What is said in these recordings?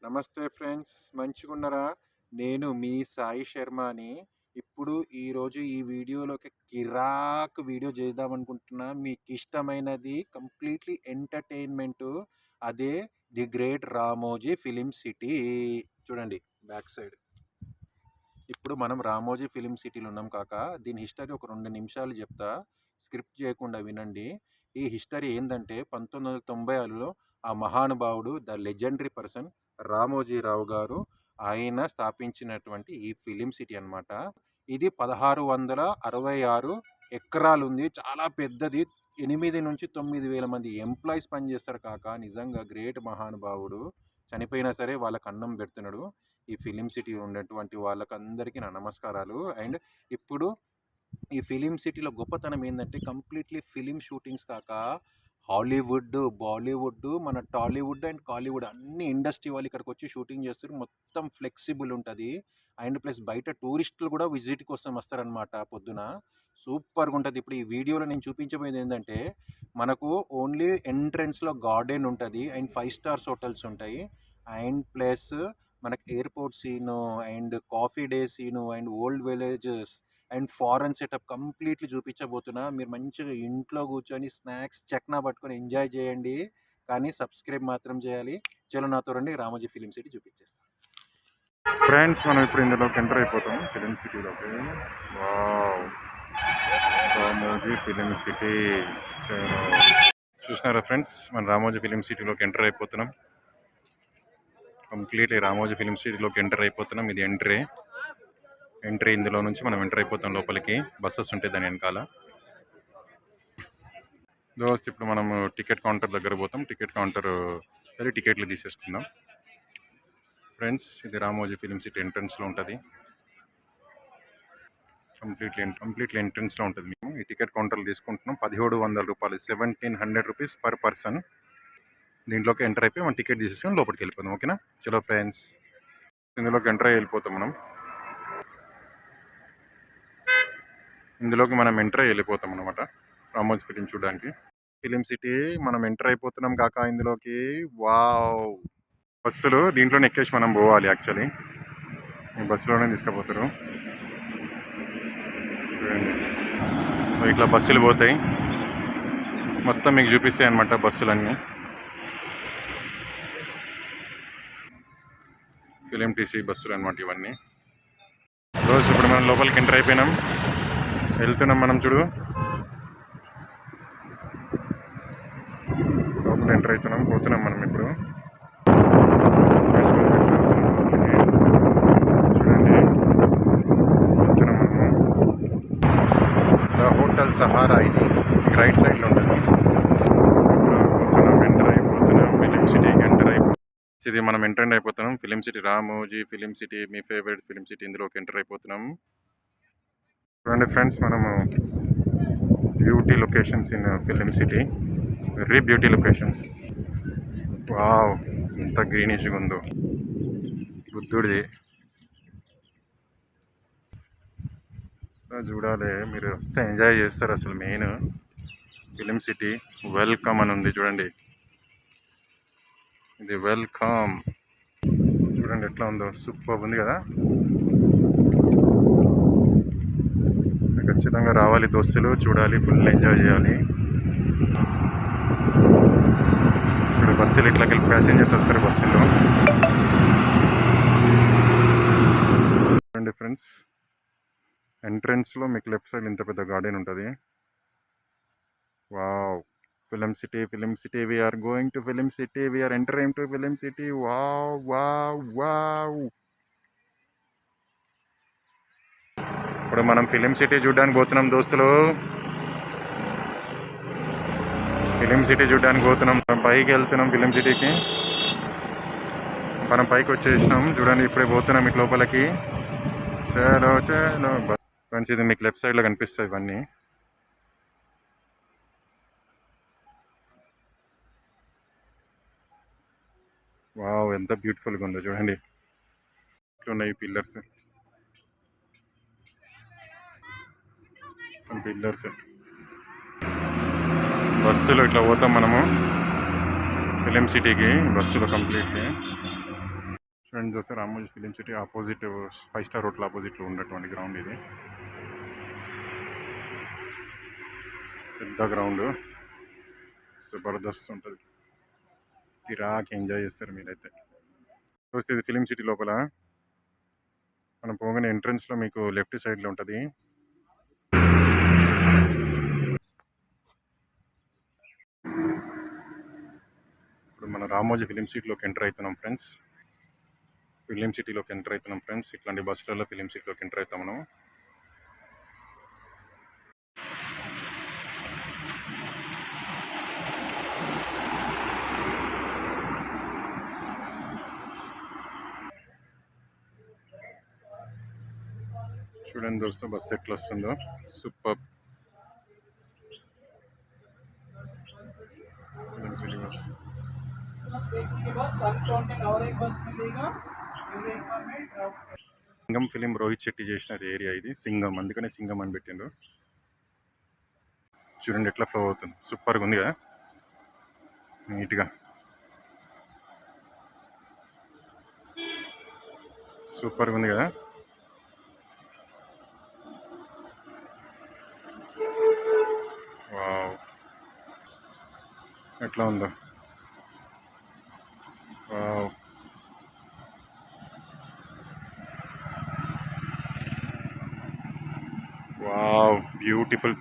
నమస్తే ఫ్రెండ్స్, మంచిగున్నారా? నేను మీ సాయి శర్మని. ఇప్పుడు ఈరోజు ఈ వీడియోలోకి కిరాక్ వీడియో చేద్దామనుకుంటున్నా. మీకు ఇష్టమైనది కంప్లీట్లీ ఎంటర్టైన్మెంటు. అదే the great Ramoji Film city. చూడండి బ్యాక్ సైడ్. ఇప్పుడు మనం రామోజీ ఫిలిం సిటీలో ఉన్నాం కాక. దీని హిస్టరీ ఒక 2 నిమిషాలు చెప్తా, స్క్రిప్ట్ చేయకుండా వినండి. ఈ హిస్టరీ ఏంటంటే 1996లో ఆ మహానుభావుడు, ద లెజెండరీ పర్సన్ రామోజీరావు గారు, ఆయన స్థాపించినటువంటి ఈ ఫిలిం సిటీ అన్నమాట. ఇది 1666 ఎకరాలు ఉంది. చాలా పెద్దది. 8 నుంచి 9 వేల మంది ఎంప్లాయీస్ పనిచేస్తారు కాక. నిజంగా గ్రేట్ మహానుభావుడు. చనిపోయినా సరే వాళ్ళకి అన్నం పెడుతున్నాడు. ఈ ఫిలిం సిటీ ఉన్నటువంటి వాళ్ళకందరికీ నా నమస్కారాలు. అండ్ ఇప్పుడు ఈ ఫిలిం సిటీలో గొప్పతనం ఏంటంటే కంప్లీట్లీ ఫిలిం షూటింగ్స్ కాక హాలీవుడ్, బాలీవుడ్, మన టాలీవుడ్ అండ్ కాలీవుడ్ అన్ని ఇండస్ట్రీ వాళ్ళు ఇక్కడికి వచ్చి షూటింగ్ చేస్తారు. మొత్తం ఫ్లెక్సిబుల్ ఉంటుంది. అండ్ ప్లస్ బయట టూరిస్టులు కూడా విజిట్ కోసం వస్తారనమాట. పొద్దున సూపర్గా ఉంటుంది. ఇప్పుడు ఈ వీడియోలో నేను చూపించబోయేది ఏంటంటే మనకు ఓన్లీ ఎంట్రన్స్లో గార్డెన్ ఉంటుంది అండ్ 5 స్టార్స్ హోటల్స్ ఉంటాయి. అండ్ ప్లస్ మనకి airport scene and Coffee Day scene and old villages and foreign setup completely చూపించబోతున్నా. మీరు మంచిగా ఇంట్లో కూర్చొని స్నాక్స్ చక్నా పట్టుకొని ఎంజాయ్ చేయండి. కానీ సబ్స్క్రైబ్ మాత్రం చేయాలి. చలో నాతో రండి, రామోజీ ఫిలిం సిటీ చూపించేస్తాను. ఫ్రెండ్స్, మనం ఇప్పుడు ఇందులోకి ఎంటర్ అయిపోతాం ఫిలిం సిటీలోకి. Wow, Ramoji Film City. చూసినారా ఫ్రెండ్స్, మన రామోజీ ఫిలిం సిటీలోకి ఎంటర్ అయిపోతున్నాం. కంప్లీట్లీ రామోజీ ఫిలిం సిటీలోకి ఎంటర్ అయిపోతున్నాం. ఇది ఎంట్రీ. ఇందులో నుంచి మనం ఎంటర్ అయిపోతాం లోపలికి. బస్సెస్ ఉంటాయి దాని వెనకాల. దోస్త్, ఇప్పుడు మనము టికెట్ కౌంటర్ దగ్గర పోతాం. టికెట్ కౌంటర్ వెళ్ళి టికెట్లు తీసేసుకుందాం. ఫ్రెండ్స్, ఇది రామోజీ ఫిలిం సిటీ ఎంట్రన్స్లో ఉంటుంది. కంప్లీట్లీ ఎంట్రన్స్లో ఉంటుంది. మేము ఈ టికెట్ కౌంటర్లు తీసుకుంటున్నాం. 1700 రూపాయలు, 1700 రూపీస్ పర్ పర్సన్. దీంట్లోకి ఎంటర్ అయిపోయి మనం టికెట్ తీసేసుకొని లోపలికి వెళ్ళిపోతాం. ఓకేనా? చలో ఫ్రెండ్స్, ఇందులోకి ఎంటర్ అయ్యి వెళ్ళిపోతాం మనం. ఇందులోకి మనం ఎంటర్ అయ్యి వెళ్ళిపోతాం అనమాట రామోజీ ఫిలిం చూడడానికి. ఫిలిం సిటీ మనం ఎంటర్ అయిపోతున్నాం కాక ఇందులోకి. వావ్, బస్సులు దీంట్లోనే ఎక్కేసి మనం పోవాలి. యాక్చువల్లీ ఈ బస్సులోనే తీసుకుపోతారు. ఇట్లా బస్సులు పోతాయి. మొత్తం మీకు చూపిస్తాయి అన్నమాట బస్సులన్నీ. ఫిలిం టీసీ బస్సులు అనమాట ఇవన్నీ. రోజు ఇప్పుడు మనం లోపలికి ఎంటర్ అయిపోయినాం. వెళ్తున్నాం మనం. చూడు, లోపల ఎంటర్ అవుతున్నాం. పోతున్నాం మనం ఇప్పుడు. చూడండి, వెళ్తున్నాం మనము. ద హోటల్ సహారా, ఇది రైట్ సైడ్లో ఉంటుంది. పోతున్నాం, ఎంటర్ అయిపోతున్నాం. ఫిలిం సిటీకి ఎంటర్ అయిపోతున్నాం. ఇది మనం ఎంటర్ అయిపోతున్నాం Film City. Ramoji Film City, మీ ఫేవరెట్ ఫిలిం సిటీ. ఇందులోకి ఎంటర్ అయిపోతున్నాం. చూడండి ఫ్రెండ్స్, మనము beauty locations in Film City. Very beauty locations. Wow, ఎంత గ్రీనిష్గా ఉందో. బుద్ధుడిది చూడాలి. మీరు వస్తే ఎంజాయ్ చేస్తారు. అసలు మెయిన్ ఫిలిం సిటీ వెల్కమ్ అని ఉంది. చూడండి, ఇది వెల్కమ్. చూడండి ఎట్లా ఉందో, సూపర్ ఉంది కదా. ఖచ్చితంగా రావాలి దోస్తులు, చూడాలి, ఫుల్ ఎంజాయ్ చేయాలి. ఇప్పుడు బస్సులు ఇట్లా ప్యాసింజర్స్ వస్తారు బస్సుల్లో. చూడండి ఫ్రెండ్స్, ఎంట్రన్స్లో మీకు లెఫ్ట్ సైడ్ ఇంత పెద్ద గార్డెన్ ఉంటుంది. Wow, film city, film city. We're going to film city. We're entering to film city. Wow wow wow. ఇప్పుడు మనం ఫిలిం సిటీ చూడడానికి పోతున్నాం దోస్తులు. ఫిలిం సిటీ చూడడానికి పోతున్నాం. పైకి వెళ్తున్నాం ఫిలిం సిటీకి. మనం పైకి వచ్చేసినాం. చూడండి, ఇప్పుడే పోతున్నాం ఇటు లోపలికి. చలో చలో ఫ్రెండ్స్, ఇది మీకు లెఫ్ట్ సైడ్లో కనిపిస్తాయి ఇవన్నీ. వావ్, ఎంత బ్యూటిఫుల్గా ఉందో చూడండి. ఇట్లున్నాయి పిల్లర్స్. బస్సులో ఇట్లా పోతాం మనము ఫిలిం సిటీకి. బస్సులో కంప్లీట్లీ చూడండి చూస్తే Ramoji Film city opposite 5 star hotel ఆపోజిట్లో ఉన్నటువంటి గ్రౌండ్ ఇది. పెద్ద గ్రౌండ్, జబర్దస్త్ ఉంటుంది. కిరాక్ ఎంజాయ్ చేస్తారు మీరైతే. చూస్తే ఇది ఫిలిం సిటీ లోపల. మనం పోగానే ఎంట్రన్స్లో మీకు లెఫ్ట్ సైడ్లో ఉంటుంది. ఇప్పుడు మన రామోజీ ఫిలిం సిటీలోకి ఎంటర్ అవుతున్నాం ఫ్రెండ్స్. ఇట్లాంటి బస్సులలో ఫిలిం సిటీలోకి ఎంటర్ అవుతాం మనం. చూడండి దోస్తు బస్సు ఎట్లా వస్తుందో, సూపర్. సింగం ఫిలిం రోహిత్ శెట్టి చేసిన ఏరియా ఇది, సింగం, అందుకనే సింగం అని పెట్టిండు. చూడండి ఎట్లా ఫ్లో అవుతుంది, సూపర్గా ఉంది కదా, నీట్గా సూపర్గా ఉంది కదా. వావ్, ఎట్లా ఉందో, వావ్. Wow, beautiful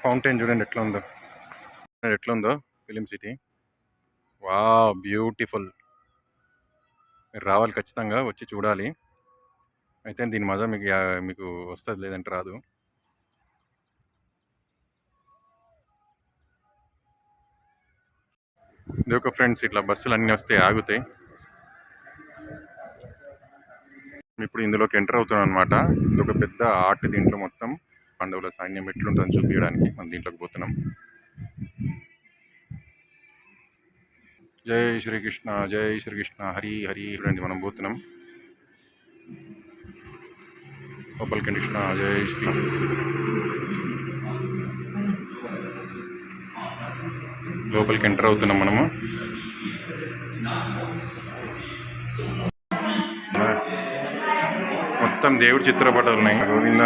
fountain. చూడండి ఎట్లా ఉందో ఫిలిం సిటీ. Wow, beautiful. మీరు రావాలి, ఖచ్చితంగా వచ్చి చూడాలి. అయితే దీని మజా మీకు వస్తుంది, లేదంటే రాదు. ఇది ఒక ఫ్రెండ్స్, ఇట్లా బస్సులు అన్నీ వస్తే ఆగుతాయి. ఇప్పుడు ఇందులోకి ఎంటర్ అవుతున్నాం అనమాట. ఇది ఒక పెద్ద ఆర్ట్. దీంట్లో మొత్తం పాండవుల సైన్యం ఎట్లుంటుందని చూపించడానికి మనం దీంట్లోకి పోతున్నాం. జై శ్రీకృష్ణ, జై శ్రీకృష్ణ, హరి హరి రండి, మనం పోతున్నాం లోపలికి. కృష్ణ, జై శ్రీ. లోపలికి ఎంటర్ అవుతున్నాం మనము. మొత్తం దేవుడి చిత్రపటాలు ఉన్నాయి. గోవింద.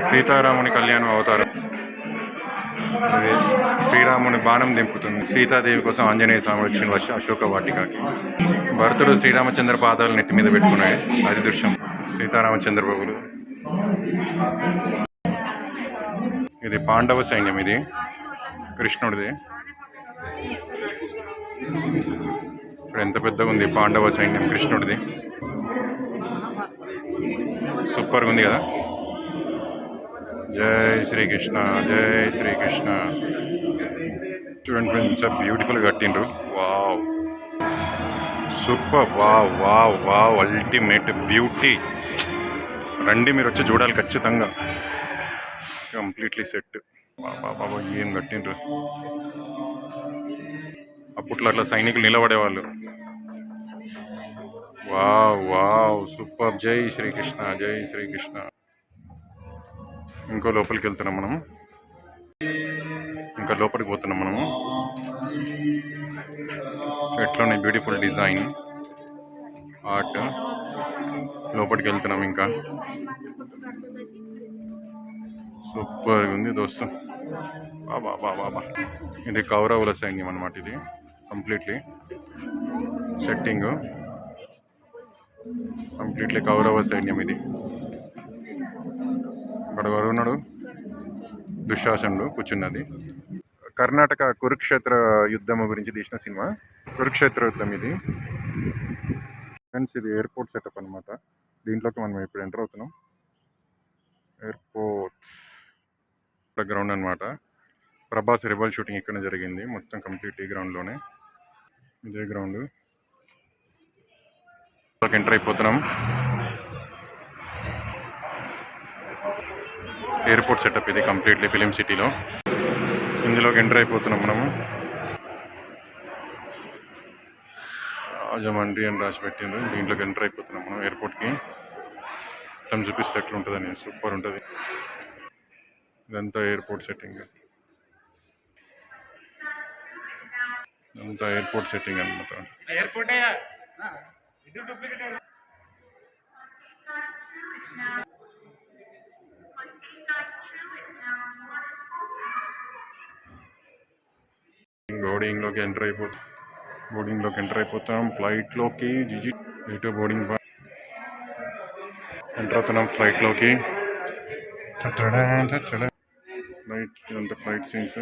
సీతారాముని కళ్యాణం అవతారం. అది శ్రీరాముని బాణం దింపుతుంది. సీతాదేవి కోసం ఆంజనేయ స్వామి వచ్చిన అశోక వాటికకి. భరతుడు శ్రీరామచంద్ర పాదాలు నెత్తి మీద పెట్టుకున్నాయి. అది దృశ్యం. సీతారామచంద్ర బాబులు. ఇది పాండవ సైన్యం, ఇది కృష్ణుడిది. ఇప్పుడు ఎంత పెద్దగా ఉంది పాండవ సైన్యం, కృష్ణుడిది. సూపర్గా ఉంది కదా. జై శ్రీకృష్ణ, జై శ్రీకృష్ణ. చూడండి ఫ్రెండ్స్, బ్యూటిఫుల్గా కట్టిండ్రు. Wow, super. Wow wow wow, ultimate beauty. రండి, మీరు వచ్చి చూడాలి ఖచ్చితంగా. Completely set. బాబా, ఏం కట్టిండ్రు. అప్పట్లో అట్లా సైనికులు నిలబడేవాళ్ళు. Wow wow, super. జై శ్రీకృష్ణ, జై శ్రీకృష్ణ. ఇంకో లోపలికి వెళ్తున్నాం మనము. ఇంకా లోపలికి పోతున్నాం మనము. ఎట్లా బ్యూటిఫుల్ డిజైన్, ఆర్ట్. లోపలికి వెళ్తున్నాం ఇంకా. సూపర్గా ఉంది దోస్తు. బాబా బాబా, ఇది కౌరవుల సైన్యం అన్నమాట. ఇది కంప్లీట్లీ సెట్టింగ్, కంప్లీట్లీ కౌరవ సైన్యం ఇది. అక్కడ వరుణుడు, దుశ్శాసనుడు కూర్చున్నది. కర్ణాటక కురుక్షేత్ర యుద్ధం గురించి తీసిన సినిమా కురుక్షేత్ర యుద్ధం ఇది ఫ్రెండ్స్. ఇది ఎయిర్పోర్ట్ సెటప్ అనమాట. దీంట్లోకి మనం ఇప్పుడు ఎంటర్ అవుతున్నాం. ఎయిర్పోర్ట్స్ గ్రౌండ్ అనమాట. ప్రభాస్ రెబల్ షూటింగ్ ఇక్కడ జరిగింది. మొత్తం కంప్లీట్ ఈ గ్రౌండ్లోనే. ఇదే గ్రౌండ్. ఎంటర్ అయిపోతున్నాం. ఎయిర్పోర్ట్ సెటప్ ఇది కంప్లీట్లీ ఫిలిం సిటీలో. ఇందులోకి ఎంటర్ అయిపోతున్నాం మనము. రాజమండ్రి అని రాసి పెట్టిండ్రు. దీంట్లోకి ఎంటర్ అయిపోతున్నాం మనం ఎయిర్పోర్ట్కి. మొత్తం చూపిస్తే ఎట్లా ఉంటుందని. సూపర్ ఉంటుంది. ఇదంతా ఎయిర్పోర్ట్ సెట్టింగ్. ఇదంతా ఎయిర్పోర్ట్ సెట్టింగ్ అనమాట. బోర్డింగ్లోకి ఎంటర్ అయిపోతాం ఫ్లైట్లోకి. ఇటు బోర్డింగ్ ఎంటర్ అవుతున్నాం ఫ్లైట్లోకి. ఫ్లైట్ ఇదంతా ఫ్లైట్ సీన్స్.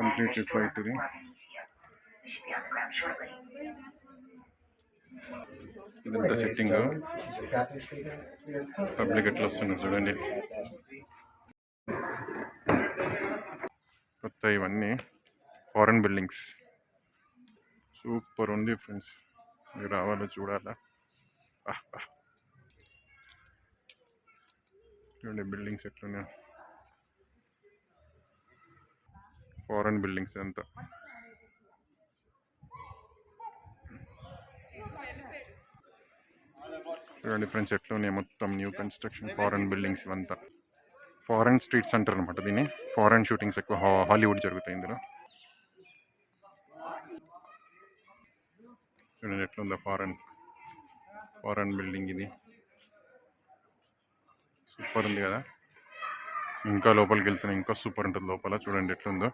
కంప్లీట్లీ ఫ్లైట్ ఇది. ఇదంతా సెట్టింగ్. పబ్లిక్ ఎట్లా వస్తున్నారు చూడండి. కొత్త ఇవన్నీ ఫారెన్ బిల్డింగ్స్. సూపర్ ఉంది ఫ్రెండ్స్. మీరు రావాలో చూడాలా. చూడండి బిల్డింగ్స్ ఎట్లున్నాయి. ఫారెన్ బిల్డింగ్స్ అంతా. చూడండి ఫ్రెండ్స్ ఎట్లా ఉన్నాయి. మొత్తం న్యూ కన్స్ట్రక్షన్ ఫారెన్ బిల్డింగ్స్ ఇవంతా. ఫారెన్ స్ట్రీట్స్ అంటారు అనమాట దీన్ని. ఫారెన్ షూటింగ్స్ ఎక్కువ హాలీవుడ్ జరుగుతాయి ఇందులో. చూడండి ఎట్లా ఉందా ఫారెన్ బిల్డింగ్ ఇది. సూపర్ ఉంది కదా. ఇంకా లోపలికి వెళ్తున్నాయి, ఇంకా సూపర్ ఉంటుంది లోపల. చూడండి ఎట్లుందో.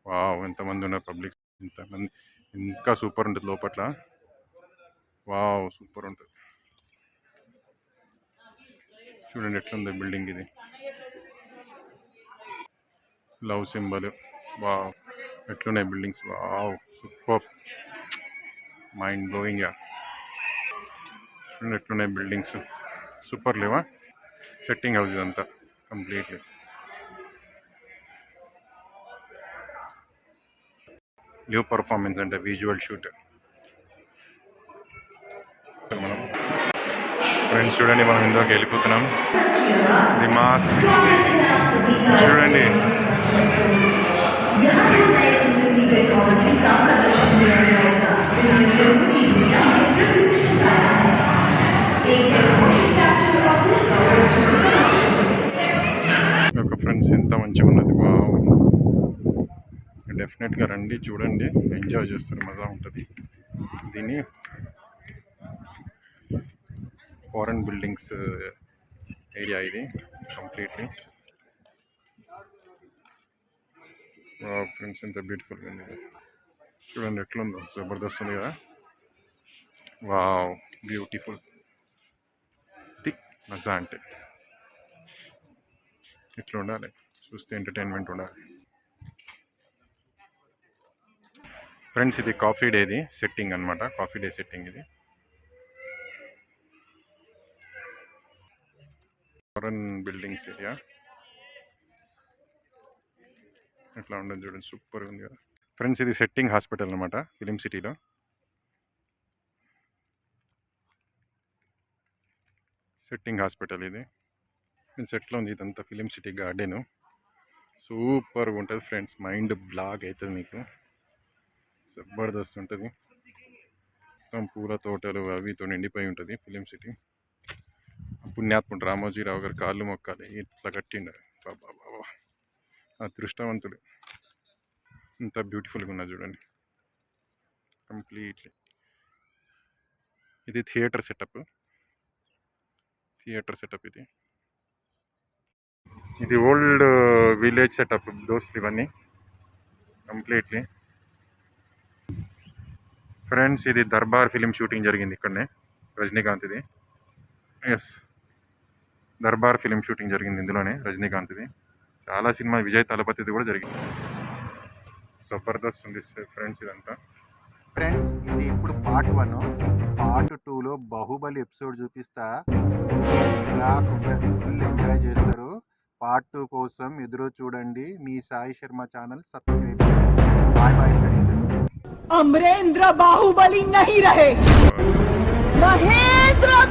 వావ్, ఎంతమంది ఉన్నారు పబ్లిక్. ఇంతమంది. ఇంకా సూపర్ ఉంటుంది లోపల. వావ్, సూపర్ ఉంటుంది. చూడండి ఎట్లుంది బిల్డింగ్ ఇది. Love symbol. వావ్, ఎట్లున్నాయి buildings. Wow, super, mind blowing. చూడండి ఎట్లున్నాయి బిల్డింగ్స్. సూపర్ లేవా. సెట్టింగ్ హౌస్ ఇదంతా కంప్లీట్లీ. న్యూ పర్ఫార్మెన్స్ అంటే విజువల్ షూట్. మనం ఫ్రెండ్స్ చూడండి, మనం ఇందులోకి వెళ్ళిపోతున్నాం. ఇది మాస్క్ చూడండి. ఒక ఫ్రెండ్స్ ఎంత మంచిగా ఉన్నది. డెఫినెట్గా రండి, చూడండి, ఎంజాయ్ చేస్తారు, మజా ఉంటుంది. దీన్ని ఫారెన్ బిల్డింగ్స్ ఏరియా ఇది కంప్లీట్లీ. ఫ్రెండ్స్ ఎంత బ్యూటిఫుల్గా ఉంది. చూడండి ఎట్లుందో, జబర్దస్త్ ఉంది కదా. Wow, beautiful. మజా అంటే ఇట్లా ఉండాలి, చూస్తే ఎంటర్టైన్మెంట్ ఉండాలి. ఫ్రెండ్స్ ఇది కాఫీ డేది సెట్టింగ్ అనమాట. కాఫీ డే సెట్టింగ్ ఇది. ఫారెన్ బిల్డింగ్స్ ఏరియా ఎట్లా ఉండదు చూడండి, సూపర్గా ఉంది కదా. ఫ్రెండ్స్ ఇది సెట్టింగ్ హాస్పిటల్ అనమాట ఫిలిం సిటీలో. సెట్టింగ్ హాస్పిటల్ ఇది. సెట్లో ఉంది ఇదంతా ఫిలిం సిటీ గార్డెను. సూపర్గా ఉంటుంది ఫ్రెండ్స్. మైండ్ బ్లాక్ అవుతుంది మీకు. జబర్దస్త్ ఉంటుంది. మొత్తం పూల తోటలు అవితో నిండిపోయి ఉంటుంది ఫిలిం సిటీ. పుణ్యాత్ముడు రామోజీరావు గారు కాళ్ళు మొక్కాలి, ఇట్లా కట్టిండారు. బాబా బాబా, అదృష్టవంతుడు. ఇంత బ్యూటిఫుల్గా ఉన్నది చూడండి కంప్లీట్లీ. ఇది థియేటర్ సెటప్ ఇది. ఇది ఓల్డ్ విలేజ్ సెటప్ దోస్తులు ఇవన్నీ కంప్లీట్లీ. ఫ్రెండ్స్ ఇది దర్బార్ ఫిలిం షూటింగ్ జరిగింది ఇక్కడనే, రజనీకాంత్ది. ఎస్, దర్బార్ ఫిలిం షూటింగ్ జరిగింది ఇందులోనే, రజనీకాంత్ది. చాలా సినిమా, విజయ్ తలపతిది కూడా జరిగింది. జబర్దస్త్ ఉంది ఫ్రెండ్స్ ఇదంతా. ఫ్రెండ్స్ ఇది ఇప్పుడు పార్ట్ 1. పార్ట్ 2లో బాహుబలి ఎపిసోడ్ చూపిస్తా. ఫుల్ ఎంజాయ్ చేస్తారు. పార్ట్ 2 కోసం ఎదురు చూడండి. మీ సాయి శర్మ ఛానల్ సబ్స్క్రైబ్ చేయండి. Bye bye friends. Amarendra Baahubali नहीं रहे, महेंद्र